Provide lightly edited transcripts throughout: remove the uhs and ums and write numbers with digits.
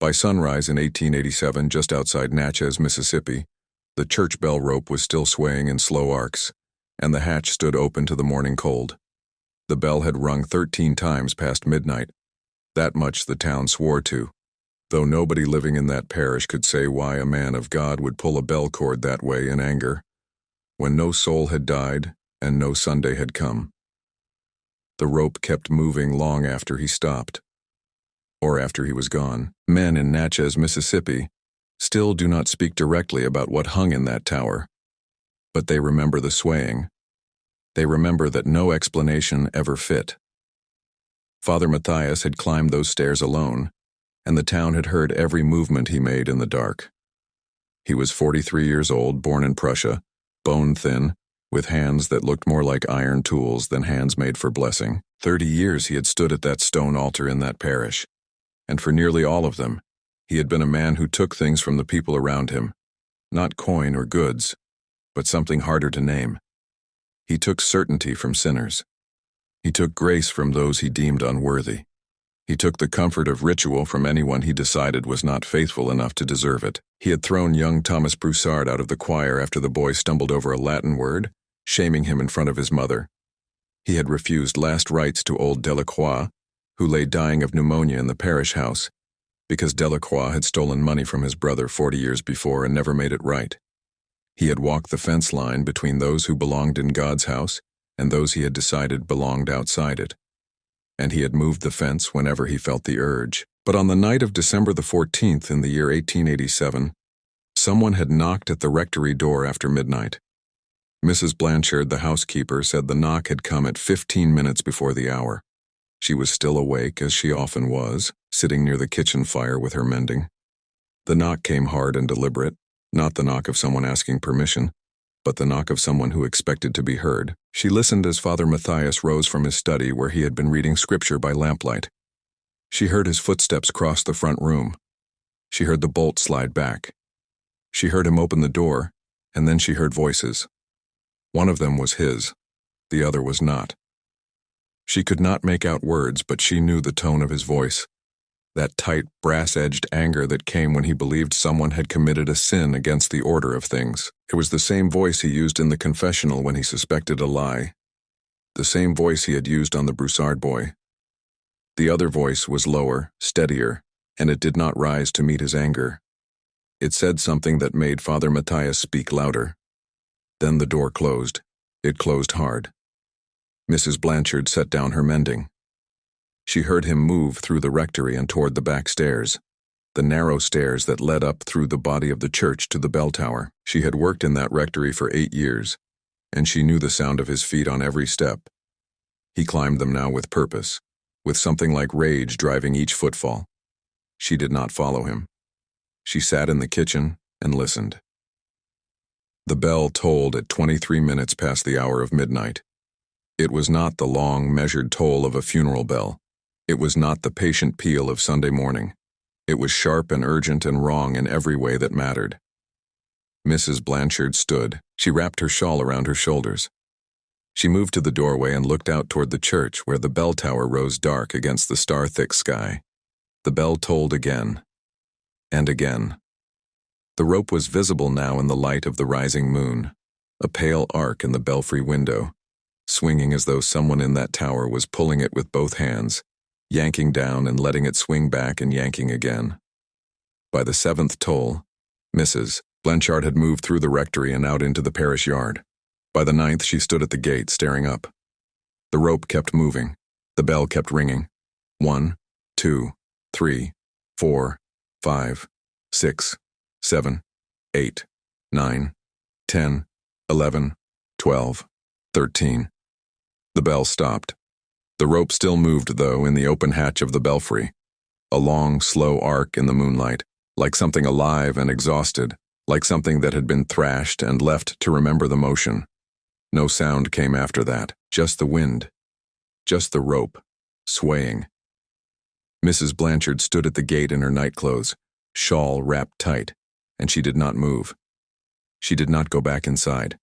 By sunrise in 1887, just outside Natchez, Mississippi, the church bell rope was still swaying in slow arcs, and the hatch stood open to the morning cold. The bell had rung 13 times past midnight. That much the town swore to, though nobody living in that parish could say why a man of God would pull a bell cord that way in anger, when no soul had died and no Sunday had come. The rope kept moving long after he stopped, or after he was gone. Men in Natchez, Mississippi, still do not speak directly about what hung in that tower, but they remember the swaying. They remember that no explanation ever fit. Father Matthias had climbed those stairs alone, and the town had heard every movement he made in the dark. He was 43 years old, born in Prussia, bone-thin, with hands that looked more like iron tools than hands made for blessing. 30 years he had stood at that stone altar in that parish, and for nearly all of them, he had been a man who took things from the people around him, not coin or goods, but something harder to name. He took certainty from sinners. He took grace from those he deemed unworthy. He took the comfort of ritual from anyone he decided was not faithful enough to deserve it. He had thrown young Thomas Broussard out of the choir after the boy stumbled over a Latin word, shaming him in front of his mother. He had refused last rites to old Delacroix, who lay dying of pneumonia in the parish house, because Delacroix had stolen money from his brother 40 years before and never made it right. He had walked the fence line between those who belonged in God's house and those he had decided belonged outside it. And he had moved the fence whenever he felt the urge. But on the night of December the 14th in the year 1887, someone had knocked at the rectory door after midnight. Mrs. Blanchard, the housekeeper, said the knock had come at 15 minutes before the hour. She was still awake, as she often was, sitting near the kitchen fire with her mending. The knock came hard and deliberate, not the knock of someone asking permission, but the knock of someone who expected to be heard. She listened as Father Matthias rose from his study where he had been reading scripture by lamplight. She heard his footsteps cross the front room. She heard the bolt slide back. She heard him open the door, and then she heard voices. One of them was his, the other was not. She could not make out words, but she knew the tone of his voice, that tight, brass-edged anger that came when he believed someone had committed a sin against the order of things. It was the same voice he used in the confessional when he suspected a lie, the same voice he had used on the Broussard boy. The other voice was lower, steadier, and it did not rise to meet his anger. It said something that made Father Matthias speak louder. Then the door closed. It closed hard. Mrs. Blanchard set down her mending. She heard him move through the rectory and toward the back stairs, the narrow stairs that led up through the body of the church to the bell tower. She had worked in that rectory for 8 years, and she knew the sound of his feet on every step. He climbed them now with purpose, with something like rage driving each footfall. She did not follow him. She sat in the kitchen and listened. The bell tolled at 23 minutes past the hour of midnight. It was not the long, measured toll of a funeral bell. It was not the patient peal of Sunday morning. It was sharp and urgent and wrong in every way that mattered. Mrs. Blanchard stood. She wrapped her shawl around her shoulders. She moved to the doorway and looked out toward the church where the bell tower rose dark against the star-thick sky. The bell tolled again, and again. The rope was visible now in the light of the rising moon, a pale arc in the belfry window, swinging as though someone in that tower was pulling it with both hands, yanking down and letting it swing back and yanking again. By the 7th toll, Mrs. Blanchard had moved through the rectory and out into the parish yard. By the 9th, she stood at the gate, staring up. The rope kept moving. The bell kept ringing. 1, 2, 3, 4, 5, 6, 7, 8, 9, 10, 11, 12, 13. The bell stopped. The rope still moved, though, in the open hatch of the belfry, a long, slow arc in the moonlight, like something alive and exhausted, like something that had been thrashed and left to remember the motion. No sound came after that, just the wind, just the rope, swaying. Mrs. Blanchard stood at the gate in her nightclothes, shawl wrapped tight, and she did not move. She did not go back inside.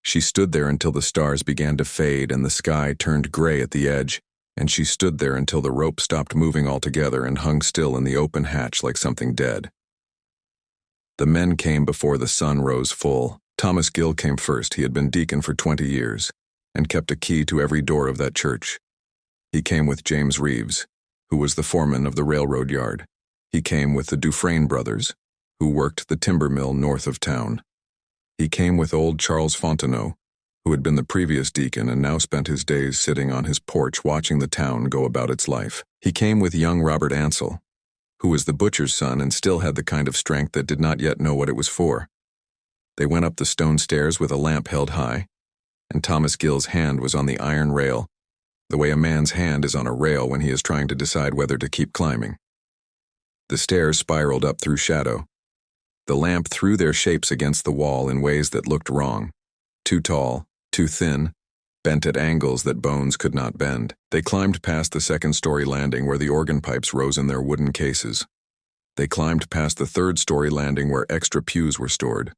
She stood there until the stars began to fade and the sky turned gray at the edge, and she stood there until the rope stopped moving altogether and hung still in the open hatch like something dead. The men came before the sun rose full. Thomas Gill came first. He had been deacon for 20 years and kept a key to every door of that church. He came with James Reeves, who was the foreman of the railroad yard. He came with the Dufresne brothers, who worked the timber mill north of town. He came with old Charles Fontenot, who had been the previous deacon and now spent his days sitting on his porch watching the town go about its life. He came with young Robert Ansell, who was the butcher's son and still had the kind of strength that did not yet know what it was for. They went up the stone stairs with a lamp held high, and Thomas Gill's hand was on the iron rail, the way a man's hand is on a rail when he is trying to decide whether to keep climbing. The stairs spiraled up through shadow. The lamp threw their shapes against the wall in ways that looked wrong, too tall, too thin, bent at angles that bones could not bend. They climbed past the second-story landing where the organ pipes rose in their wooden cases. They climbed past the third-story landing where extra pews were stored.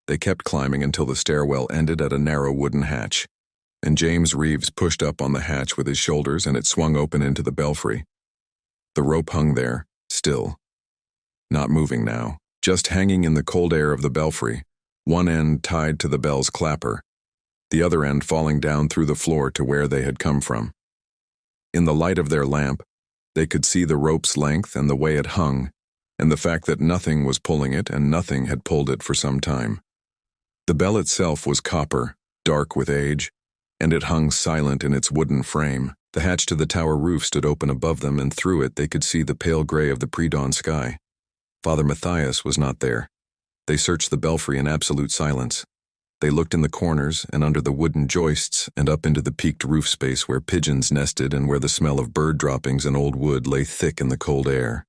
They kept climbing until the stairwell ended at a narrow wooden hatch, and James Reeves pushed up on the hatch with his shoulders and it swung open into the belfry. The rope hung there, still. Not moving now, just hanging in the cold air of the belfry, one end tied to the bell's clapper, the other end falling down through the floor to where they had come from. In the light of their lamp, they could see the rope's length and the way it hung, and the fact that nothing was pulling it and nothing had pulled it for some time. The bell itself was copper, dark with age, and it hung silent in its wooden frame. The hatch to the tower roof stood open above them, and through it they could see the pale gray of the pre-dawn sky. Father Matthias was not there. They searched the belfry in absolute silence. They looked in the corners and under the wooden joists and up into the peaked roof space where pigeons nested and where the smell of bird droppings and old wood lay thick in the cold air.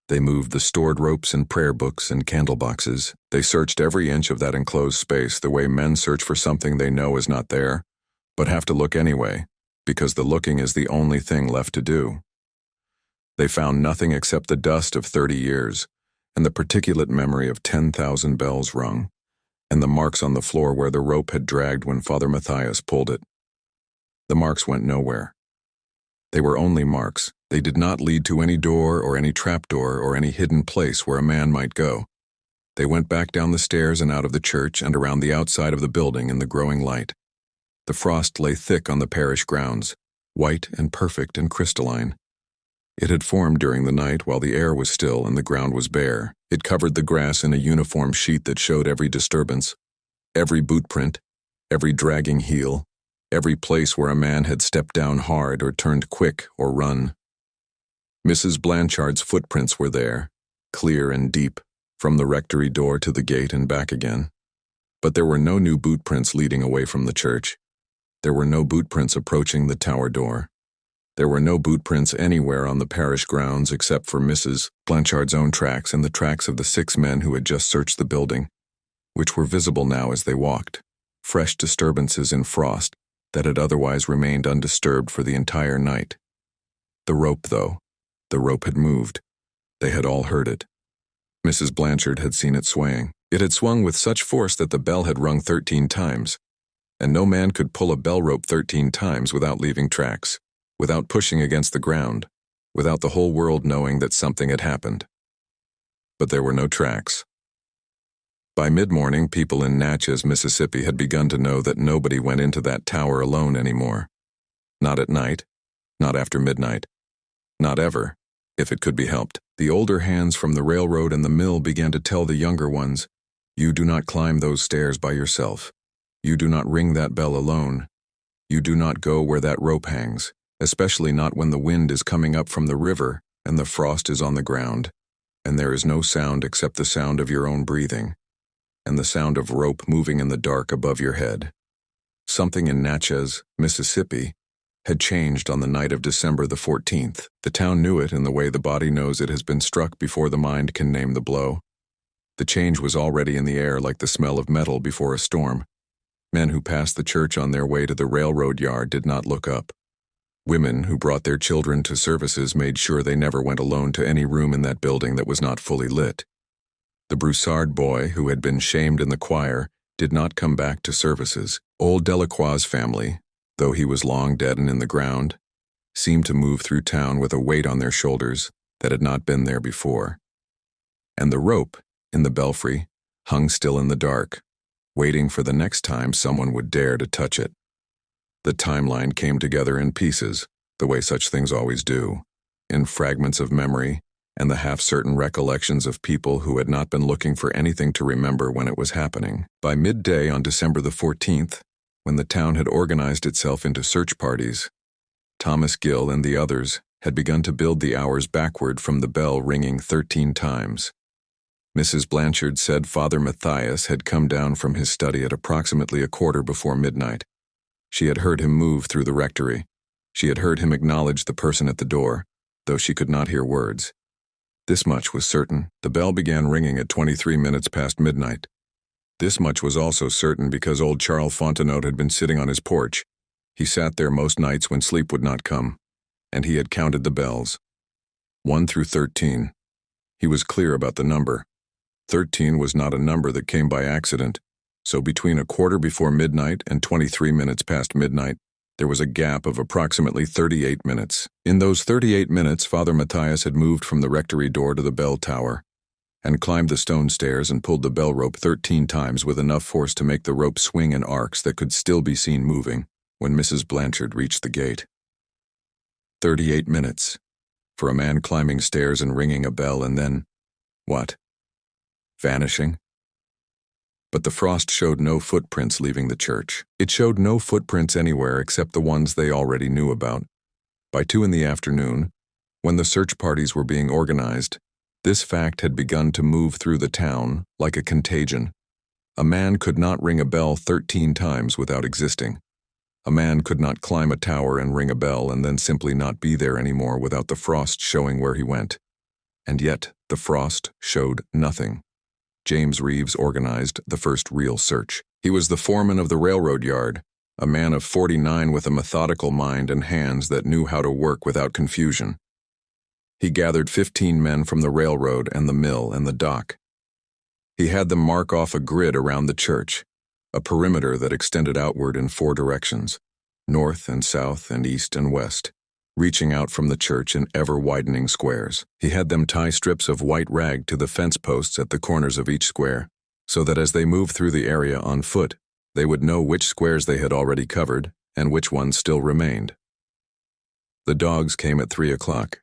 They moved the stored ropes and prayer books and candle boxes. They searched every inch of that enclosed space the way men search for something they know is not there, but have to look anyway, because the looking is the only thing left to do. They found nothing except the dust of 30 years and the particulate memory of 10,000 bells rung, and the marks on the floor where the rope had dragged when Father Matthias pulled it. The marks went nowhere. They were only marks. They did not lead to any door or any trapdoor or any hidden place where a man might go. They went back down the stairs and out of the church and around the outside of the building in the growing light. The frost lay thick on the parish grounds, white and perfect and crystalline. It had formed during the night while the air was still and the ground was bare. It covered the grass in a uniform sheet that showed every disturbance, every boot print, every dragging heel, every place where a man had stepped down hard or turned quick or run. Mrs. Blanchard's footprints were there, clear and deep, from the rectory door to the gate and back again. But there were no new boot prints leading away from the church. There were no boot prints approaching the tower door. There were no boot prints anywhere on the parish grounds except for Mrs. Blanchard's own tracks and the tracks of the 6 men who had just searched the building, which were visible now as they walked, fresh disturbances in frost that had otherwise remained undisturbed for the entire night. The rope, though, the rope had moved. They had all heard it. Mrs. Blanchard had seen it swaying. It had swung with such force that the bell had rung 13 times, and no man could pull a bell rope 13 times without leaving tracks, without pushing against the ground, without the whole world knowing that something had happened. But there were no tracks. By mid-morning, people in Natchez, Mississippi had begun to know that nobody went into that tower alone anymore. Not at night, not after midnight, not ever, if it could be helped. The older hands from the railroad and the mill began to tell the younger ones, "You do not climb those stairs by yourself. You do not ring that bell alone. You do not go where that rope hangs, especially not when the wind is coming up from the river and the frost is on the ground, and there is no sound except the sound of your own breathing, and the sound of rope moving in the dark above your head." Something in Natchez, Mississippi, had changed on the night of December the 14th. The town knew it in the way the body knows it has been struck before the mind can name the blow. The change was already in the air like the smell of metal before a storm. Men who passed the church on their way to the railroad yard did not look up. Women who brought their children to services made sure they never went alone to any room in that building that was not fully lit. The Broussard boy, who had been shamed in the choir, did not come back to services. Old Delacroix's family, though he was long dead and in the ground, seemed to move through town with a weight on their shoulders that had not been there before. And the rope, in the belfry, hung still in the dark, waiting for the next time someone would dare to touch it. The timeline came together in pieces, the way such things always do, in fragments of memory and the half-certain recollections of people who had not been looking for anything to remember when it was happening. By midday on December the 14th, when the town had organized itself into search parties, Thomas Gill and the others had begun to build the hours backward from the bell ringing 13 times. Mrs. Blanchard said Father Matthias had come down from his study at approximately a quarter before midnight. She had heard him move through the rectory. She had heard him acknowledge the person at the door, though she could not hear words. This much was certain: the bell began ringing at 23 minutes past midnight. This much was also certain because old Charles Fontenot had been sitting on his porch. He sat there most nights when sleep would not come, and he had counted the bells. 1 through 13. He was clear about the number. 13 was not a number that came by accident, so between a quarter before midnight and 23 minutes past midnight, there was a gap of approximately 38 minutes. In those 38 minutes, Father Matthias had moved from the rectory door to the bell tower and climbed the stone stairs and pulled the bell rope 13 times with enough force to make the rope swing in arcs that could still be seen moving when Mrs. Blanchard reached the gate. 38 minutes for a man climbing stairs and ringing a bell and then, what? Vanishing? But the frost showed no footprints leaving the church. It showed no footprints anywhere except the ones they already knew about. By 2 in the afternoon, when the search parties were being organized, this fact had begun to move through the town like a contagion. A man could not ring a bell 13 times without existing. A man could not climb a tower and ring a bell and then simply not be there anymore without the frost showing where he went. And yet, the frost showed nothing. James Reeves organized the first real search. He was the foreman of the railroad yard, a man of 49 with a methodical mind and hands that knew how to work without confusion. He gathered 15 men from the railroad and the mill and the dock. He had them mark off a grid around the church, a perimeter that extended outward in 4 directions, north and south and east and west, reaching out from the church in ever-widening squares. He had them tie strips of white rag to the fence posts at the corners of each square, so that as they moved through the area on foot, they would know which squares they had already covered and which ones still remained. The dogs came at 3 o'clock.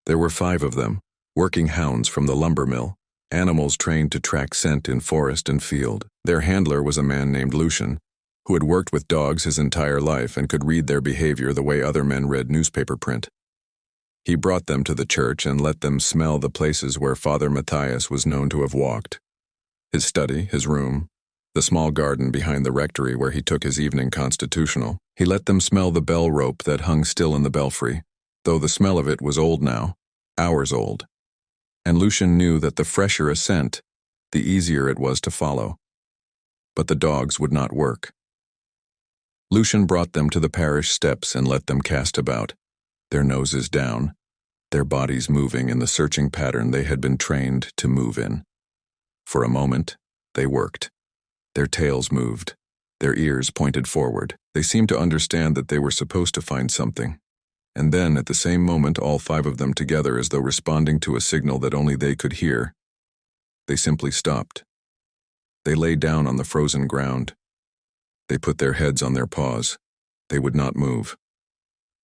There were 5 of them, working hounds from the lumber mill, animals trained to track scent in forest and field. Their handler was a man named Lucian, who had worked with dogs his entire life and could read their behavior the way other men read newspaper print. He brought them to the church and let them smell the places where Father Matthias was known to have walked. His study, his room, the small garden behind the rectory where he took his evening constitutional. He let them smell the bell rope that hung still in the belfry, though the smell of it was old now, hours old. And Lucian knew that the fresher a scent, the easier it was to follow. But the dogs would not work. Lucian brought them to the parish steps and let them cast about, their noses down, their bodies moving in the searching pattern they had been trained to move in. For a moment, they worked. Their tails moved. Their ears pointed forward. They seemed to understand that they were supposed to find something. And then, at the same moment, all 5 of them together, as though responding to a signal that only they could hear, they simply stopped. They lay down on the frozen ground. They put their heads on their paws. They would not move.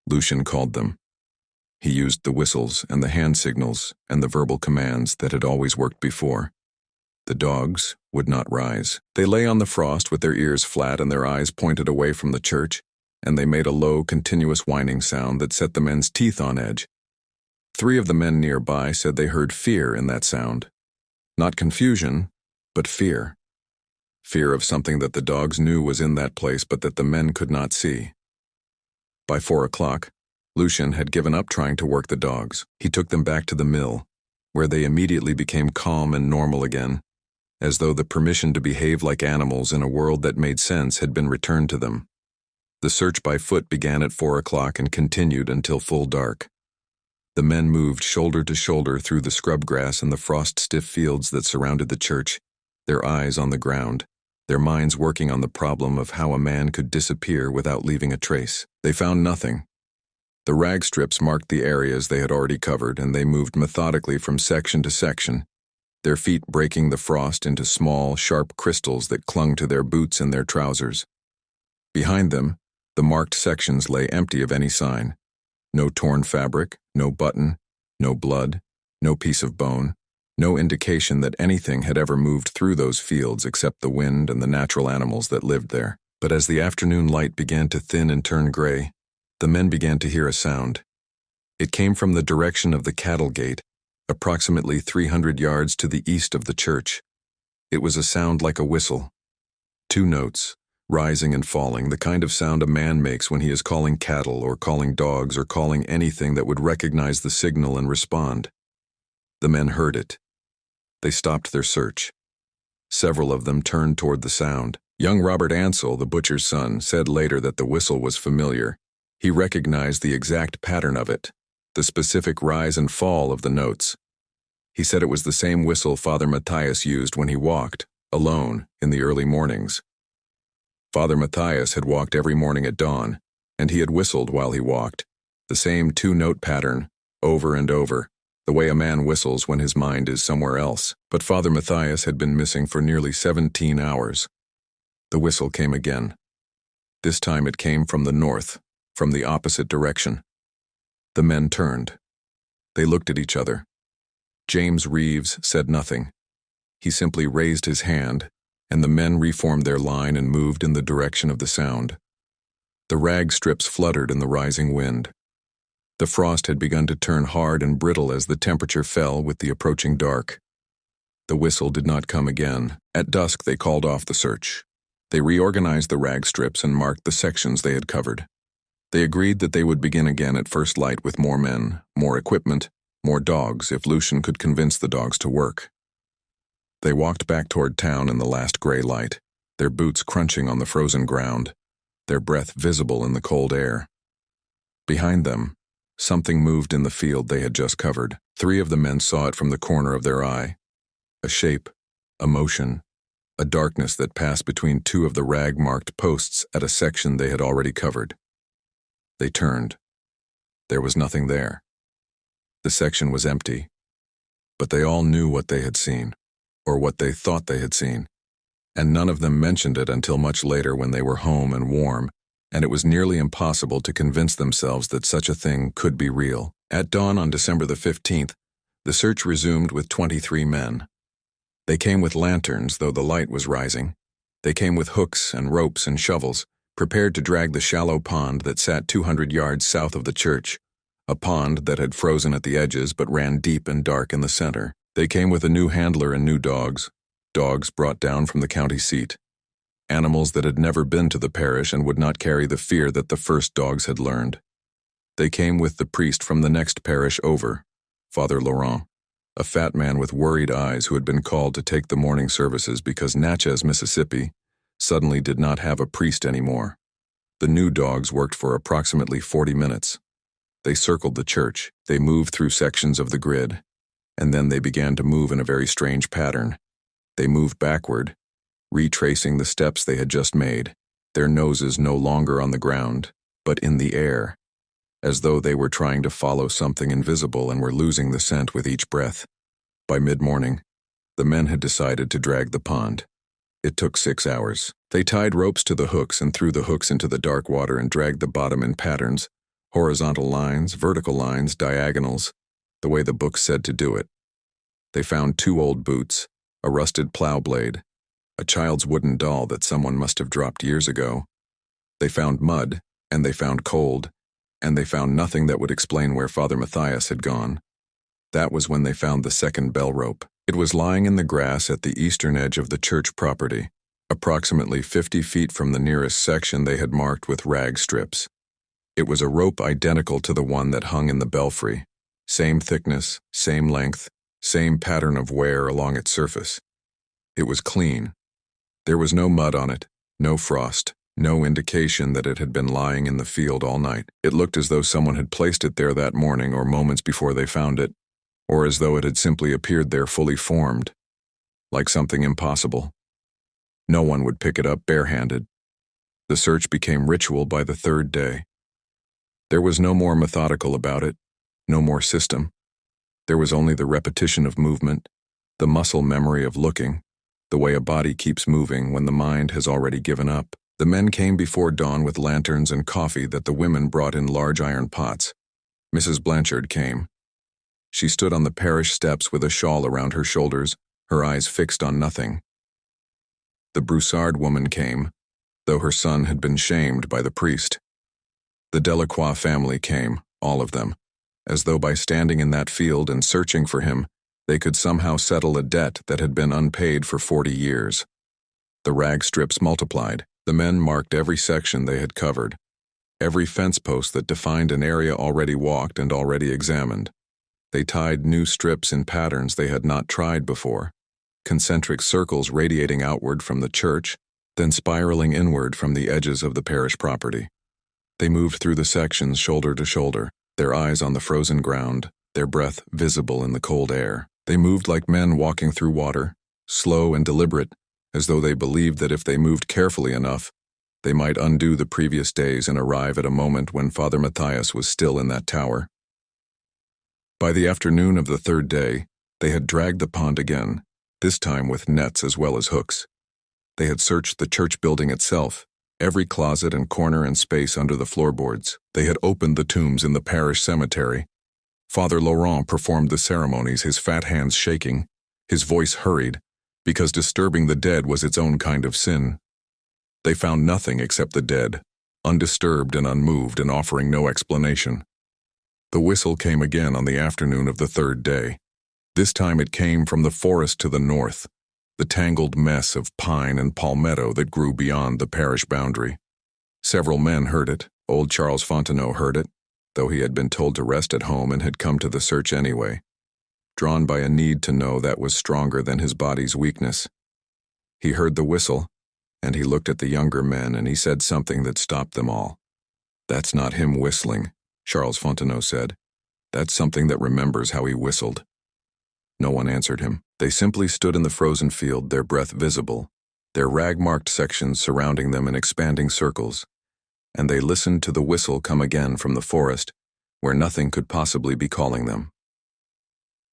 Lucian called them. He used the whistles and the hand signals and the verbal commands that had always worked before. The dogs would not rise. They lay on the frost with their ears flat and their eyes pointed away from the church, and they made a low, continuous whining sound that set the men's teeth on edge. 3 of the men nearby said they heard fear in that sound. Not confusion, but fear. Fear of something that the dogs knew was in that place but that the men could not see. By 4 o'clock, Lucian had given up trying to work the dogs. He took them back to the mill, where they immediately became calm and normal again, as though the permission to behave like animals in a world that made sense had been returned to them. The search by foot began at 4 o'clock and continued until full dark. The men moved shoulder to shoulder through the scrub grass and the frost-stiff fields that surrounded the church, their eyes on the ground, their minds working on the problem of how a man could disappear without leaving a trace. They found nothing. The rag strips marked the areas they had already covered, and they moved methodically from section to section, their feet breaking the frost into small, sharp crystals that clung to their boots and their trousers. Behind them, the marked sections lay empty of any sign. No torn fabric, no button, no blood, no piece of bone, no indication that anything had ever moved through those fields except the wind and the natural animals that lived there. But as the afternoon light began to thin and turn gray, the men began to hear a sound. It came from the direction of the cattle gate, approximately 300 yards to the east of the church. It was a sound like a whistle. 2 notes, rising and falling, the kind of sound a man makes when he is calling cattle or calling dogs or calling anything that would recognize the signal and respond. The men heard it. They stopped their search. Several of them turned toward the sound. Young Robert Ansel, the butcher's son, said later that the whistle was familiar. He recognized the exact pattern of it, the specific rise and fall of the notes. He said it was the same whistle Father Matthias used when he walked, alone, in the early mornings. Father Matthias had walked every morning at dawn, and he had whistled while he walked, the same 2-note pattern, over and over, the way a man whistles when his mind is somewhere else. But Father Matthias had been missing for nearly 17 hours. The whistle came again. This time it came from the north, from the opposite direction. The men turned. They looked at each other. James Reeves said nothing. He simply raised his hand, and the men reformed their line and moved in the direction of the sound. The rag strips fluttered in the rising wind. The frost had begun to turn hard and brittle as the temperature fell with the approaching dark. The whistle did not come again. At dusk they called off the search. They reorganized the rag strips and marked the sections they had covered. They agreed that they would begin again at first light with more men, more equipment, more dogs if Lucian could convince the dogs to work. They walked back toward town in the last gray light, their boots crunching on the frozen ground, their breath visible in the cold air. Behind them, something moved in the field they had just covered. 3 of the men saw it from the corner of their eye. A shape, a motion, a darkness that passed between 2 of the rag-marked posts at a section they had already covered. They turned. There was nothing there. The section was empty. But they all knew what they had seen, or what they thought they had seen, and none of them mentioned it until much later when they were home and warm, and it was nearly impossible to convince themselves that such a thing could be real. At dawn on December the 15th, the search resumed with 23 men. They came with lanterns, though the light was rising. They came with hooks and ropes and shovels, prepared to drag the shallow pond that sat 200 yards south of the church, a pond that had frozen at the edges but ran deep and dark in the center. They came with a new handler and new dogs brought down from the county seat, animals that had never been to the parish and would not carry the fear that the first dogs had learned. They came with the priest from the next parish over, Father Laurent, a fat man with worried eyes who had been called to take the morning services because Natchez, Mississippi, suddenly did not have a priest anymore. The new dogs worked for approximately 40 minutes. They circled the church, they moved through sections of the grid, and then they began to move in a very strange pattern. They moved backward, retracing the steps they had just made, their noses no longer on the ground, but in the air, as though they were trying to follow something invisible and were losing the scent with each breath. By mid-morning, the men had decided to drag the pond. It took 6 hours. They tied ropes to the hooks and threw the hooks into the dark water and dragged the bottom in patterns, horizontal lines, vertical lines, diagonals, the way the book said to do it. They found 2 old boots, a rusted plow blade, a child's wooden doll that someone must have dropped years ago. They found mud, and they found cold, and they found nothing that would explain where Father Matthias had gone. That was when they found the second bell rope. It was lying in the grass at the eastern edge of the church property, approximately 50 feet from the nearest section they had marked with rag strips. It was a rope identical to the one that hung in the belfry. Same thickness, same length, same pattern of wear along its surface. It was clean. There was no mud on it, no frost, no indication that it had been lying in the field all night. It looked as though someone had placed it there that morning or moments before they found it, or as though it had simply appeared there fully formed, like something impossible. No one would pick it up barehanded. The search became ritual by the 3rd day. There was no more methodical about it, no more system. There was only the repetition of movement, the muscle memory of looking, the way a body keeps moving when the mind has already given up. The men came before dawn with lanterns and coffee that the women brought in large iron pots. Mrs. Blanchard came. She stood on the parish steps with a shawl around her shoulders, her eyes fixed on nothing. The Broussard woman came, though her son had been shamed by the priest. The Delacroix family came, all of them, as though by standing in that field and searching for him, they could somehow settle a debt that had been unpaid for 40 years. The rag strips multiplied. The men marked every section they had covered, every fence post that defined an area already walked and already examined. They tied new strips in patterns they had not tried before, concentric circles radiating outward from the church, then spiraling inward from the edges of the parish property. They moved through the sections shoulder to shoulder, their eyes on the frozen ground, their breath visible in the cold air. They moved like men walking through water, slow and deliberate, as though they believed that if they moved carefully enough, they might undo the previous days and arrive at a moment when Father Matthias was still in that tower. By the afternoon of the third day, they had dragged the pond again, this time with nets as well as hooks. They had searched the church building itself, every closet and corner and space under the floorboards. They had opened the tombs in the parish cemetery. Father Laurent performed the ceremonies, his fat hands shaking, his voice hurried, because disturbing the dead was its own kind of sin. They found nothing except the dead, undisturbed and unmoved and offering no explanation. The whistle came again on the afternoon of the third day. This time it came from the forest to the north, the tangled mess of pine and palmetto that grew beyond the parish boundary. Several men heard it. Old Charles Fontenot heard it, though he had been told to rest at home and had come to the search anyway, drawn by a need to know that was stronger than his body's weakness. He heard the whistle, and he looked at the younger men and he said something that stopped them all. "That's not him whistling," Charles Fontenot said. "That's something that remembers how he whistled." No one answered him. They simply stood in the frozen field, their breath visible, their rag-marked sections surrounding them in expanding circles, and they listened to the whistle come again from the forest, where nothing could possibly be calling them.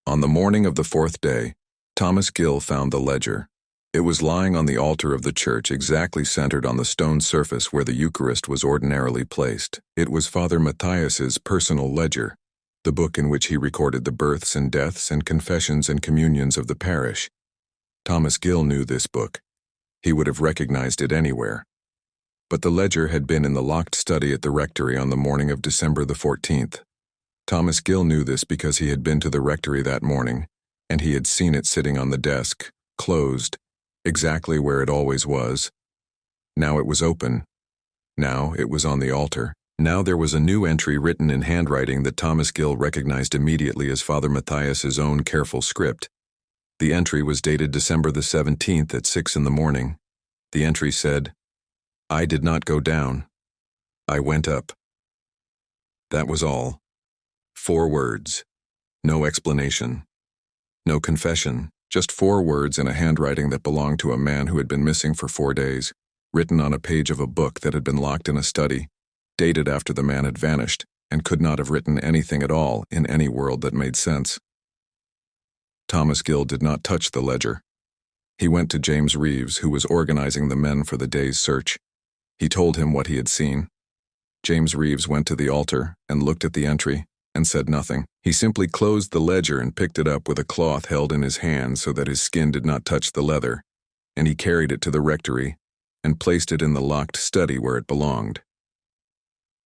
On the morning of the fourth day, Thomas Gill found the ledger. It was lying on the altar of the church, exactly centered on the stone surface where the Eucharist was ordinarily placed. It was Father Matthias's personal ledger, the book in which he recorded the births and deaths and confessions and communions of the parish. Thomas Gill knew this book. He would have recognized it anywhere. But the ledger had been in the locked study at the rectory on the morning of December the 14th. Thomas Gill knew this because he had been to the rectory that morning, and he had seen it sitting on the desk, closed, exactly where it always was. Now it was open. Now it was on the altar. Now there was a new entry written in handwriting that Thomas Gill recognized immediately as Father Matthias's own careful script. The entry was dated December the 17th at 6 in the morning. The entry said, "I did not go down. I went up." That was all. 4 words. No explanation. No confession. Just 4 words in a handwriting that belonged to a man who had been missing for 4 days, written on a page of a book that had been locked in a study, dated after the man had vanished, and could not have written anything at all in any world that made sense. Thomas Gill did not touch the ledger. He went to James Reeves, who was organizing the men for the day's search. He told him what he had seen. James Reeves went to the altar and looked at the entry and said nothing. He simply closed the ledger and picked it up with a cloth held in his hand so that his skin did not touch the leather, and he carried it to the rectory and placed it in the locked study where it belonged.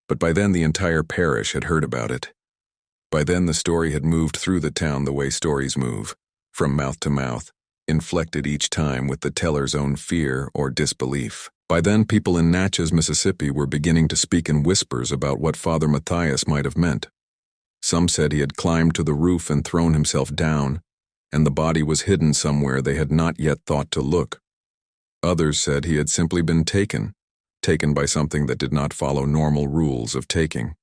But by then the entire parish had heard about it. By then the story had moved through the town the way stories move, from mouth to mouth, inflected each time with the teller's own fear or disbelief. By then people in Natchez, Mississippi were beginning to speak in whispers about what Father Matthias might have meant. Some said he had climbed to the roof and thrown himself down, and the body was hidden somewhere they had not yet thought to look. Others said he had simply been taken by something that did not follow normal rules of taking.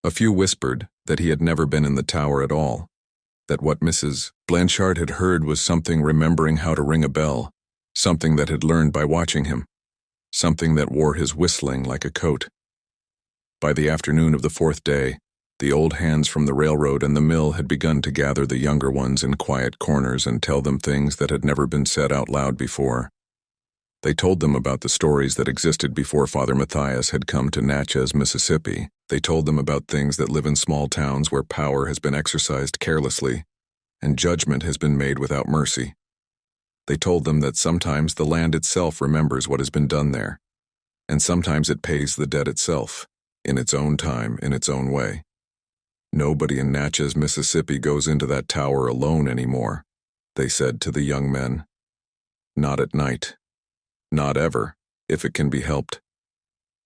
A few whispered that he had never been in the tower at all, that what Mrs. Blanchard had heard was something remembering how to ring a bell, something that had learned by watching him, something that wore his whistling like a coat. By the afternoon of the fourth day, the old hands from the railroad and the mill had begun to gather the younger ones in quiet corners and tell them things that had never been said out loud before. They told them about the stories that existed before Father Matthias had come to Natchez, Mississippi. They told them about things that live in small towns where power has been exercised carelessly and judgment has been made without mercy. They told them that sometimes the land itself remembers what has been done there, and sometimes it pays the debt itself, in its own time, in its own way. Nobody in Natchez, Mississippi goes into that tower alone anymore, they said to the young men. Not at night. Not ever, if it can be helped.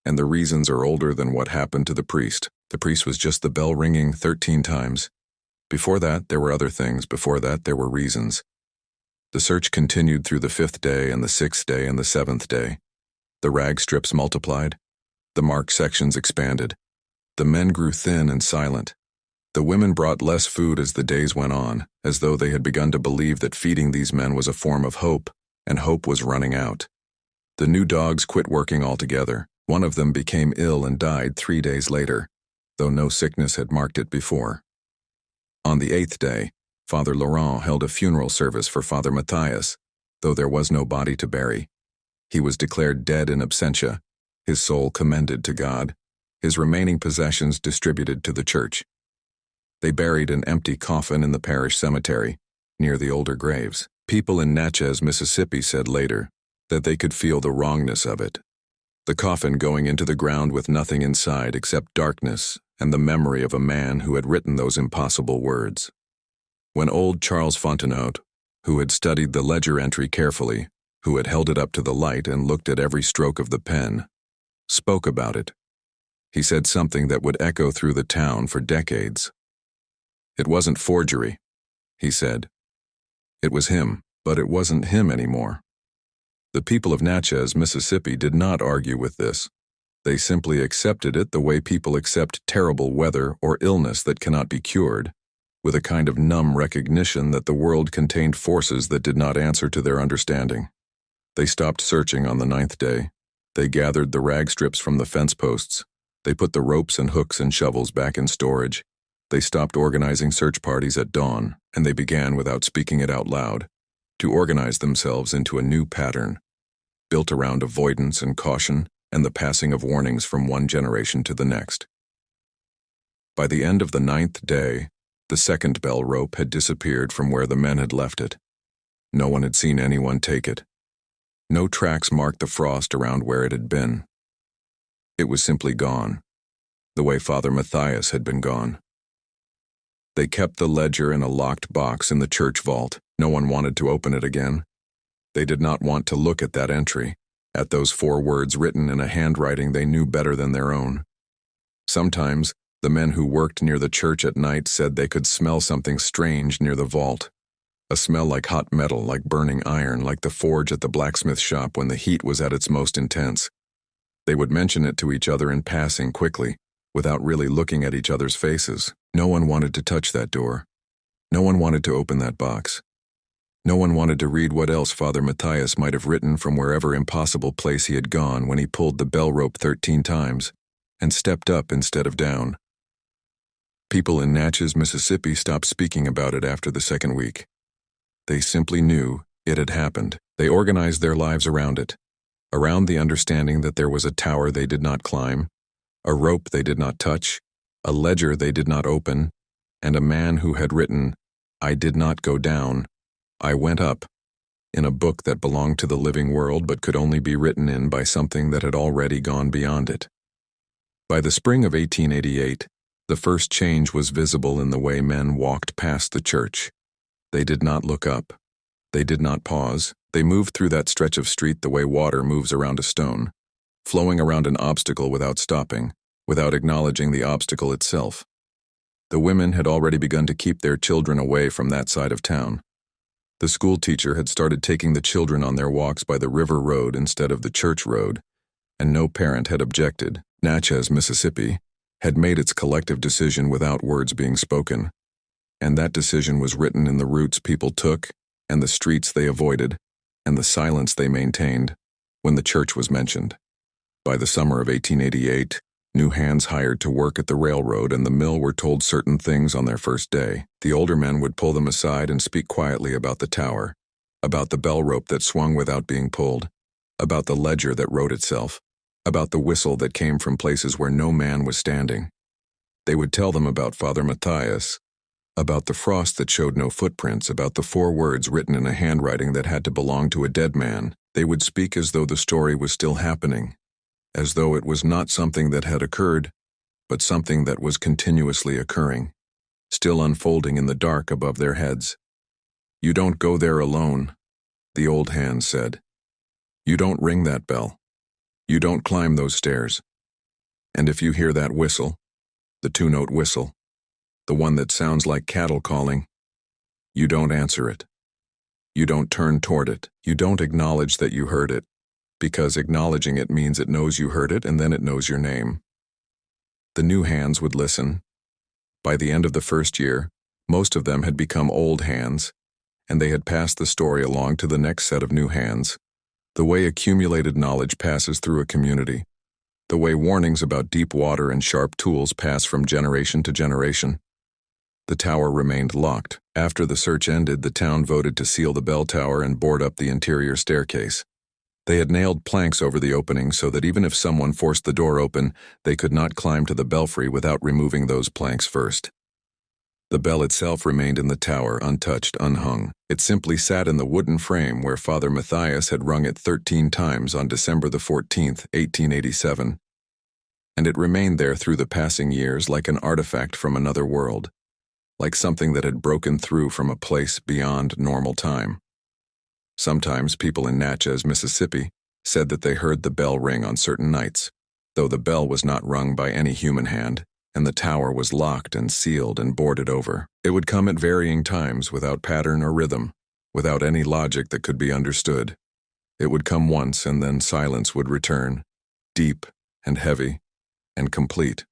And the reasons are older than what happened to the priest. The priest was just the bell ringing 13 times. Before that, there were other things. Before that, there were reasons. The search continued through the 5th day and the 6th day and the 7th day. The rag strips multiplied. The marked sections expanded. The men grew thin and silent. The women brought less food as the days went on, as though they had begun to believe that feeding these men was a form of hope, and hope was running out. The new dogs quit working altogether. One of them became ill and died 3 days later, though no sickness had marked it before. On the 8th day, Father Laurent held a funeral service for Father Matthias, though there was no body to bury. He was declared dead in absentia, his soul commended to God, his remaining possessions distributed to the church. They buried an empty coffin in the parish cemetery, near the older graves. People in Natchez, Mississippi said later that they could feel the wrongness of it. The coffin going into the ground with nothing inside except darkness and the memory of a man who had written those impossible words. When old Charles Fontenot, who had studied the ledger entry carefully, who had held it up to the light and looked at every stroke of the pen, spoke about it, he said something that would echo through the town for decades. It wasn't forgery, he said. It was him, but it wasn't him anymore. The people of Natchez, Mississippi did not argue with this. They simply accepted it the way people accept terrible weather or illness that cannot be cured, with a kind of numb recognition that the world contained forces that did not answer to their understanding. They stopped searching on the 9th day. They gathered the rag strips from the fence posts. They put the ropes and hooks and shovels back in storage. They stopped organizing search parties at dawn, and they began, without speaking it out loud, to organize themselves into a new pattern, built around avoidance and caution and the passing of warnings from one generation to the next. By the end of the 9th day, the 2nd bell rope had disappeared from where the men had left it. No one had seen anyone take it. No tracks marked the frost around where it had been. It was simply gone, the way Father Matthias had been gone. They kept the ledger in a locked box in the church vault. No one wanted to open it again. They did not want to look at that entry, at those 4 words written in a handwriting they knew better than their own. Sometimes, the men who worked near the church at night said they could smell something strange near the vault, a smell like hot metal, like burning iron, like the forge at the blacksmith shop when the heat was at its most intense. They would mention it to each other in passing quickly, without really looking at each other's faces. No one wanted to touch that door. No one wanted to open that box. No one wanted to read what else Father Matthias might have written from wherever impossible place he had gone when he pulled the bell rope 13 times and stepped up instead of down. People in Natchez, Mississippi stopped speaking about it after the 2nd week. They simply knew it had happened. They organized their lives around it, around the understanding that there was a tower they did not climb, a rope they did not touch, a ledger they did not open, and a man who had written, "I did not go down, I went up," in a book that belonged to the living world but could only be written in by something that had already gone beyond it. By the spring of 1888, the first change was visible in the way men walked past the church. They did not look up. They did not pause. They moved through that stretch of street the way water moves around a stone, flowing around an obstacle without stopping, without acknowledging the obstacle itself. The women had already begun to keep their children away from that side of town. The school teacher had started taking the children on their walks by the river road instead of the church road, and no parent had objected. Natchez, Mississippi, had made its collective decision without words being spoken, and that decision was written in the routes people took, and the streets they avoided, and the silence they maintained when the church was mentioned. By the summer of 1888, New hands hired to work at the railroad and the mill were told certain things on their first day. The older men would pull them aside and speak quietly about the tower, about the bell rope that swung without being pulled, about the ledger that wrote itself, about the whistle that came from places where no man was standing. They would tell them about Father Matthias, about the frost that showed no footprints, about the 4 words written in a handwriting that had to belong to a dead man. They would speak as though the story was still happening, as though it was not something that had occurred, but something that was continuously occurring, still unfolding in the dark above their heads. "You don't go there alone," the old hands said. "You don't ring that bell. You don't climb those stairs. And if you hear that whistle, the 2-note whistle, the one that sounds like cattle calling, you don't answer it. You don't turn toward it. You don't acknowledge that you heard it, because acknowledging it means it knows you heard it and then it knows your name." The new hands would listen. By the end of the first year, most of them had become old hands, and they had passed the story along to the next set of new hands. The way accumulated knowledge passes through a community, the way warnings about deep water and sharp tools pass from generation to generation. The tower remained locked. After the search ended, the town voted to seal the bell tower and board up the interior staircase. They had nailed planks over the opening so that even if someone forced the door open, they could not climb to the belfry without removing those planks first. The bell itself remained in the tower, untouched, unhung. It simply sat in the wooden frame where Father Matthias had rung it 13 times on December the 14th, 1887. And it remained there through the passing years like an artifact from another world, like something that had broken through from a place beyond normal time. Sometimes people in Natchez, Mississippi, said that they heard the bell ring on certain nights, though the bell was not rung by any human hand, and the tower was locked and sealed and boarded over. It would come at varying times without pattern or rhythm, without any logic that could be understood. It would come once and then silence would return, deep and heavy and complete.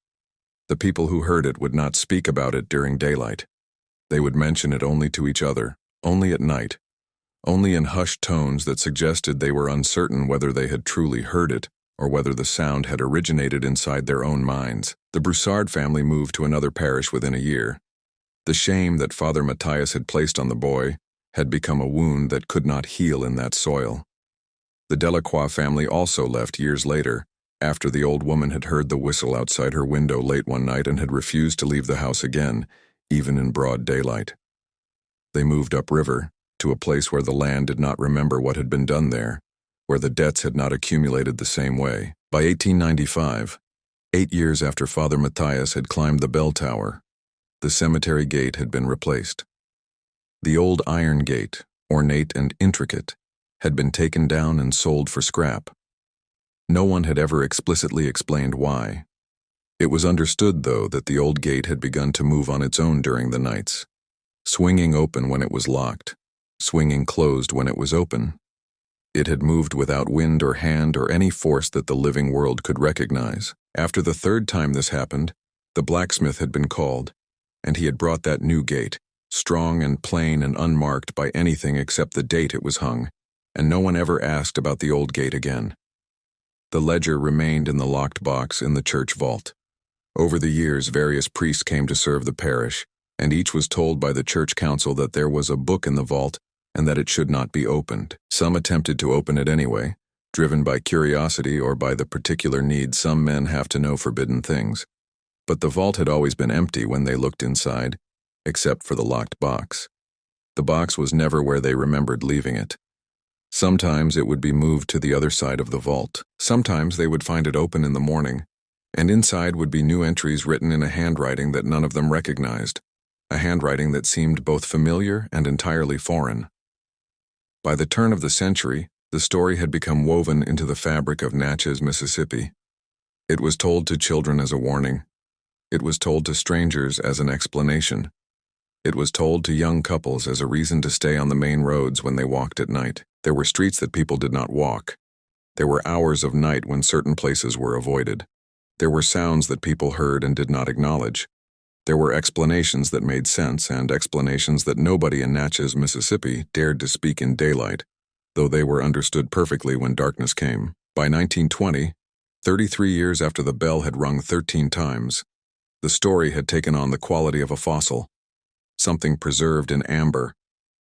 The people who heard it would not speak about it during daylight. They would mention it only to each other, only at night, only in hushed tones that suggested they were uncertain whether they had truly heard it or whether the sound had originated inside their own minds. The Broussard family moved to another parish within a year. The shame that Father Matthias had placed on the boy had become a wound that could not heal in that soil. The Delacroix family also left years later, after the old woman had heard the whistle outside her window late one night and had refused to leave the house again, even in broad daylight. They moved upriver, to a place where the land did not remember what had been done there, where the debts had not accumulated the same way. By 1895, 8 years after Father Matthias had climbed the bell tower, the cemetery gate had been replaced. The old iron gate, ornate and intricate, had been taken down and sold for scrap. No one had ever explicitly explained why. It was understood, though, that the old gate had begun to move on its own during the nights, swinging open when it was locked, swinging closed when it was open. It had moved without wind or hand or any force that the living world could recognize. After the 3rd time this happened, the blacksmith had been called, and he had brought that new gate, strong and plain and unmarked by anything except the date it was hung, and no one ever asked about the old gate again. The ledger remained in the locked box in the church vault. Over the years, various priests came to serve the parish, and each was told by the church council that there was a book in the vault and that it should not be opened. Some attempted to open it anyway, driven by curiosity or by the particular need some men have to know forbidden things. But the vault had always been empty when they looked inside, except for the locked box. The box was never where they remembered leaving it. Sometimes it would be moved to the other side of the vault. Sometimes they would find it open in the morning, and inside would be new entries written in a handwriting that none of them recognized, a handwriting that seemed both familiar and entirely foreign. By the turn of the century, the story had become woven into the fabric of Natchez, Mississippi. It was told to children as a warning. It was told to strangers as an explanation. It was told to young couples as a reason to stay on the main roads when they walked at night. There were streets that people did not walk. There were hours of night when certain places were avoided. There were sounds that people heard and did not acknowledge. There were explanations that made sense and explanations that nobody in Natchez, Mississippi dared to speak in daylight, though they were understood perfectly when darkness came. By 1920, 33 years after the bell had rung 13 times, the story had taken on the quality of a fossil, something preserved in amber,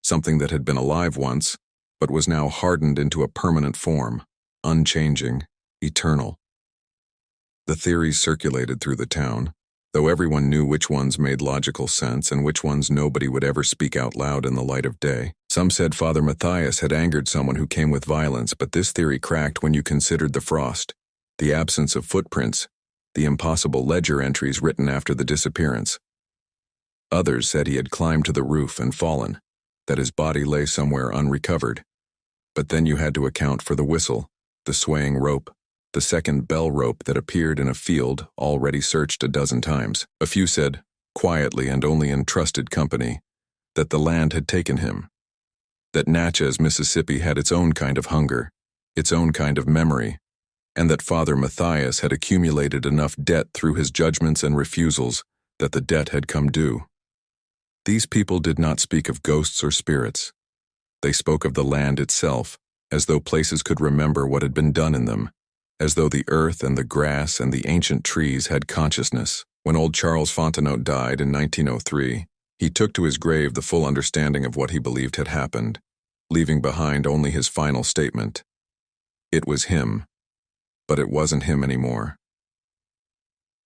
something that had been alive once, but was now hardened into a permanent form, unchanging, eternal. The theories circulated through the town, though everyone knew which ones made logical sense and which ones nobody would ever speak out loud in the light of day. Some said Father Matthias had angered someone who came with violence, but this theory cracked when you considered the frost, the absence of footprints, the impossible ledger entries written after the disappearance. Others said he had climbed to the roof and fallen, that his body lay somewhere unrecovered. But then you had to account for the whistle, the swaying rope, the second bell rope that appeared in a field already searched a dozen times. A few said, quietly and only in trusted company, that the land had taken him, that Natchez, Mississippi had its own kind of hunger, its own kind of memory, and that Father Matthias had accumulated enough debt through his judgments and refusals that the debt had come due. These people did not speak of ghosts or spirits. They spoke of the land itself, as though places could remember what had been done in them, as though the earth and the grass and the ancient trees had consciousness. When old Charles Fontenot died in 1903, he took to his grave the full understanding of what he believed had happened, leaving behind only his final statement. It was him, but it wasn't him anymore.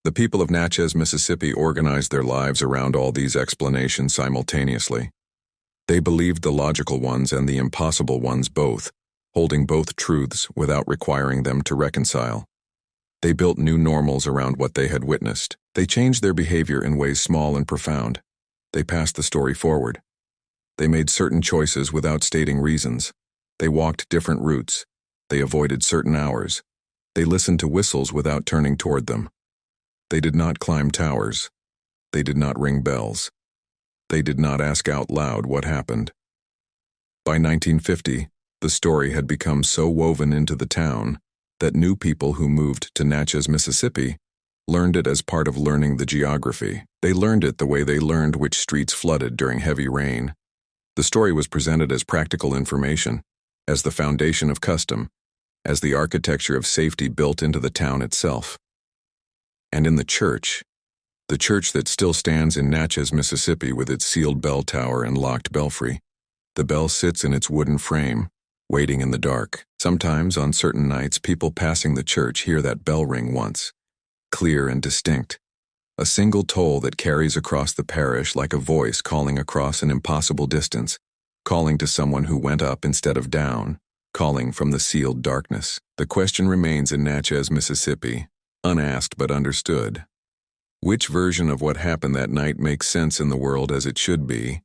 The people of Natchez, Mississippi organized their lives around all these explanations simultaneously. They believed the logical ones and the impossible ones both, holding both truths without requiring them to reconcile. They built new normals around what they had witnessed. They changed their behavior in ways small and profound. They passed the story forward. They made certain choices without stating reasons. They walked different routes. They avoided certain hours. They listened to whistles without turning toward them. They did not climb towers. They did not ring bells. They did not ask out loud what happened. By 1950, the story had become so woven into the town that new people who moved to Natchez, Mississippi, learned it as part of learning the geography. They learned it the way they learned which streets flooded during heavy rain. The story was presented as practical information, as the foundation of custom, as the architecture of safety built into the town itself. And in the church that still stands in Natchez, Mississippi with its sealed bell tower and locked belfry, the bell sits in its wooden frame, waiting in the dark. Sometimes, on certain nights, people passing the church hear that bell ring once, clear and distinct, a single toll that carries across the parish like a voice calling across an impossible distance, calling to someone who went up instead of down, calling from the sealed darkness. The question remains in Natchez, Mississippi, unasked but understood. Which version of what happened that night makes sense in the world as it should be,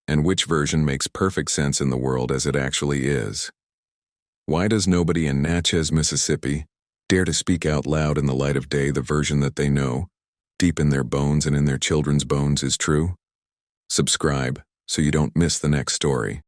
and which version makes perfect sense in the world as it actually is? Why does nobody in Natchez, Mississippi, dare to speak out loud in the light of day the version that they know, deep in their bones and in their children's bones, is true? Subscribe so you don't miss the next story.